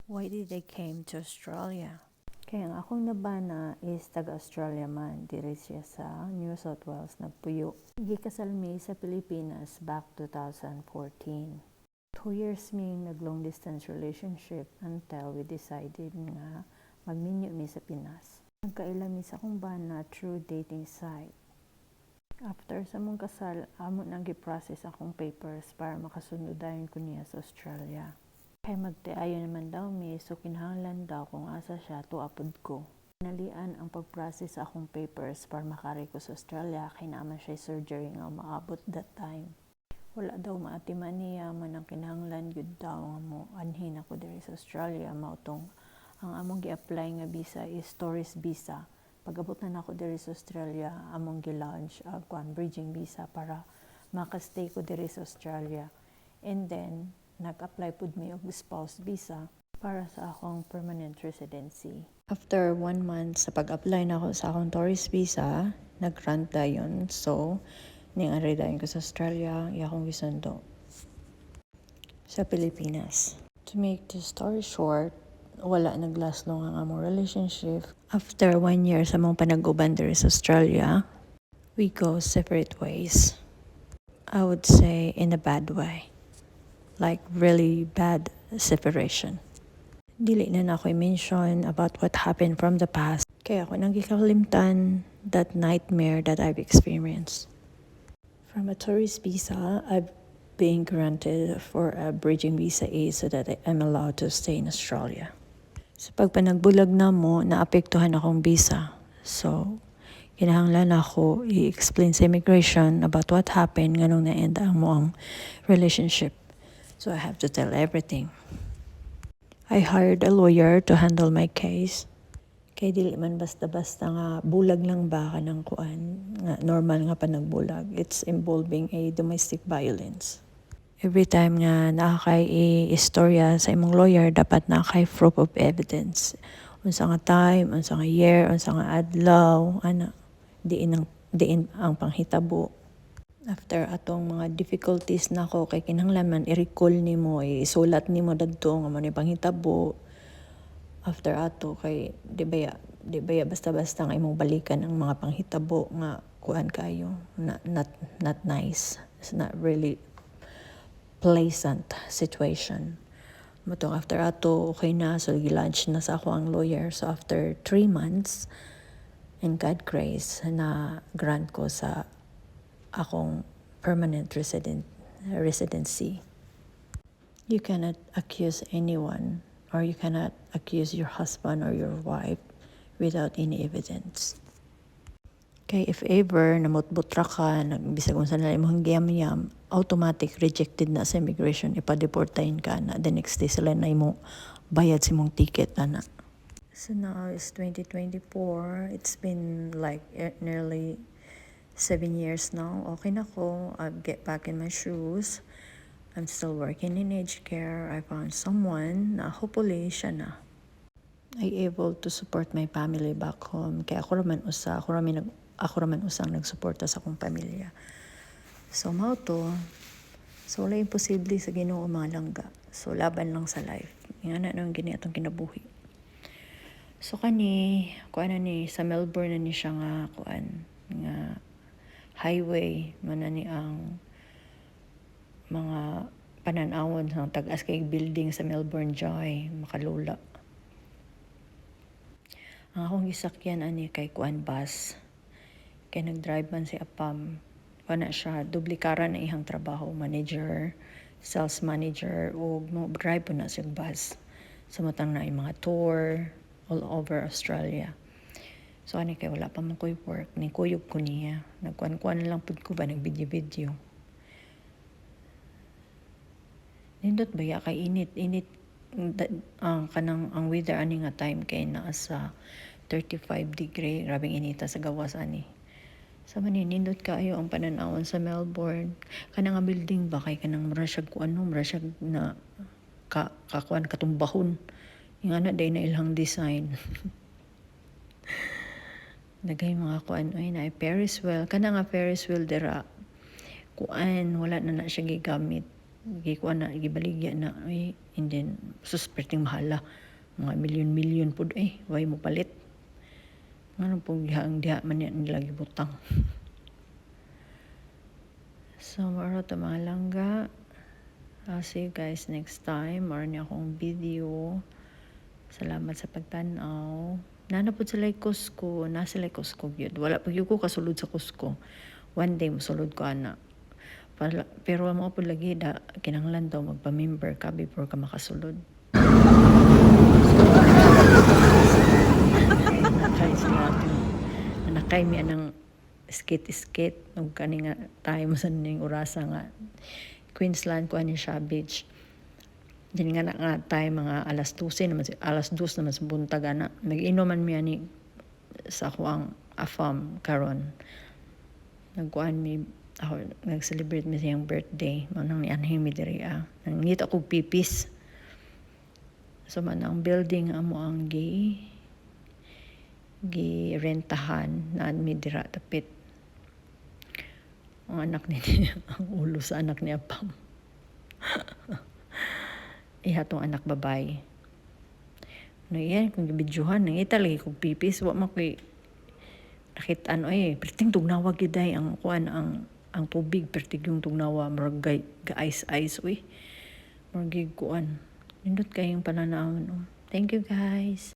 Why did I came to Australia? Kaya ang akong nabana is taga-Australia man, diri siya sa New South Wales, nagpuyo. Gikasal mi sa Pilipinas back 2014. 2 years ming nag-long distance relationship until we decided nga magminyo mi sa Pinas. Nagkaila mi sa akong bana through dating site. After sa mong kasal, amo nang gi-process akong papers para makasunod dayon ko niya sa Australia. Kay magtiayo naman daw mi, so kinahanglan daw kung asa siya tuapod ko. Nalian ang pag-process sa akong papers para makari ko sa Australia, kay naman siya surgery nga maabot that time. Wala daw maatiman niya man ang kinahanglan yun daw nga mo anhin ako diri sa Australia. Mautong ang among gi-apply nga visa is tourist visa. Pag-abot na ako diri sa Australia, among gi-launch ang bridging visa para makastay ko diri sa Australia. And then, nag-apply pud mi og spouse visa para sa akong permanent residency. After 1 month sa pag-apply na ako sa akong tourist visa, nag-grant dayon. So, ning-ari dayon ko sa Australia, akong gisundo sa Pilipinas. To make the story short, wala naglast long ang among relationship. After 1 year sa mong panag-uban diri sa Australia, we go separate ways. I would say in a bad way. Like really bad separation. Dili na ako i-mention about what happened from the past. Kaya ako nang gikakalimtan that nightmare that I've experienced. From a tourist visa, I've been granted for a bridging visa A so that I'm allowed to stay in Australia. Sa pagpanagbulag na mo, naapektuhan akong visa. So, kinahanglan ako i-explain sa immigration about what happened nganong na-end ang moang relationship. So, I have to tell everything. I hired a lawyer to handle my case. Kay dili man basta-basta nga bulag lang ba ka ng kuan nga normal nga panagbulag. It's involving a domestic violence. Every time nga nakakay istorya sa imong lawyer, dapat nakakay proof of evidence. Unsa nga time, unsa nga year, unsa nga adlaw, diin ang panghitabo. After atong mga difficulties nako kay kinahanglan man i-recall nimo, isulat nimo dadto nga mo ni panghitabo. After ato kay di baya basta-basta nga imong balikan ang mga panghitabo nga kuan kayo, not nice. It's not really pleasant situation. Mutong after ato, okay na, so gi-lunch na sa ako ang lawyer. So after 3 months, in God grace, na grant ko sa akong permanent residency. You cannot accuse anyone or you cannot accuse your husband or your wife without any evidence. Kay if ever namutbutra ka, bisag unsa na imong giyam-yam, automatic rejected na sa immigration, ipadeportahin ka na. The next day sila na imo bayad sa imong ticket ana. So now is 2024. It's been like nearly 7 years now. Okay na ko. I'll get back in my shoes. I'm still working in aged care. I found someone na hopefully siya na. I able to support my family back home. Kaya ako raman usang nagsuporta sa akong pamilya. So, mao to. So, wala imposible sa Ginoo mga langga. So, laban lang sa life. Nga na nang gini atong kinabuhi. So, kuan na ni, sa Melbourne na ni siya nga, nga highway, man na ni ang mga pananawon sa tag-as kay building sa Melbourne Joy, makalula. Ang akong gisakyan ani kay kuan bus. Kaya nag-drive man si Apam. Wala siya, dublikara na ihang trabaho, manager, sales manager, o drive po na siya bus. Sumutang na yung mga tour all over Australia. So, ani kay wala pa man ko'y work, ni kuyog ko niya. Nagkuan-kuan lang po ko ba, nag-video-video. Nindot ba ya kay init ang weather ani nga time kay naa sa 35 degree, grabing inita sa gawas ani. Sa maninindot kaayo ang pananawon sa Melbourne. Kana nga building ba kay kanang mura siya na kakuan katumbahon. Nga na day na ilang design. Dagay mga kuan na Ferris wheel. Kana nga Ferris wheel dira. Kuan wala na siya gigamit. gikuan na gibaligya na ay and then susperting mahala mga milyon-milyon pud way mo palit. Ngano pong diha man nila gibutang. So maro ta mga langga. I'll see you guys next time. Maro ni akong video. Salamat sa pagtan-aw. Nana pud sila Cusco, nasa sila Cusco gyud. Wala pag ko kasulod sa Cusco. One day mosulod ko ana. Pero mo pud lagi da kinahanglan daw magpa-member ka before ka makasulod. Nakay mi anang skate ug kani nga time sa ning orasa nga Queensland ko ani siya beach. Din nga time mga alas 12 naman alas 2 naman sa buntag ana. Mag-inom man mi ani sa ako ang afam karon. Nagkuan mi ako nag-celebrate mi siyang birthday. Manang ni anhing mi diri Nangit ako pipis. So man ang building amo ang rentahan na mi dira tapit. Ang anak ni ang ulo sa anak ni Apam. Ihatong anak babae. No yan kung gibidyohan nangita lagi kog pipis wa man koy nakit perting tugnawa gyud ang kuan ang tubig perting yung tugnawa murag ga-ice murag kuan nindot kayong pananawon. Thank you guys.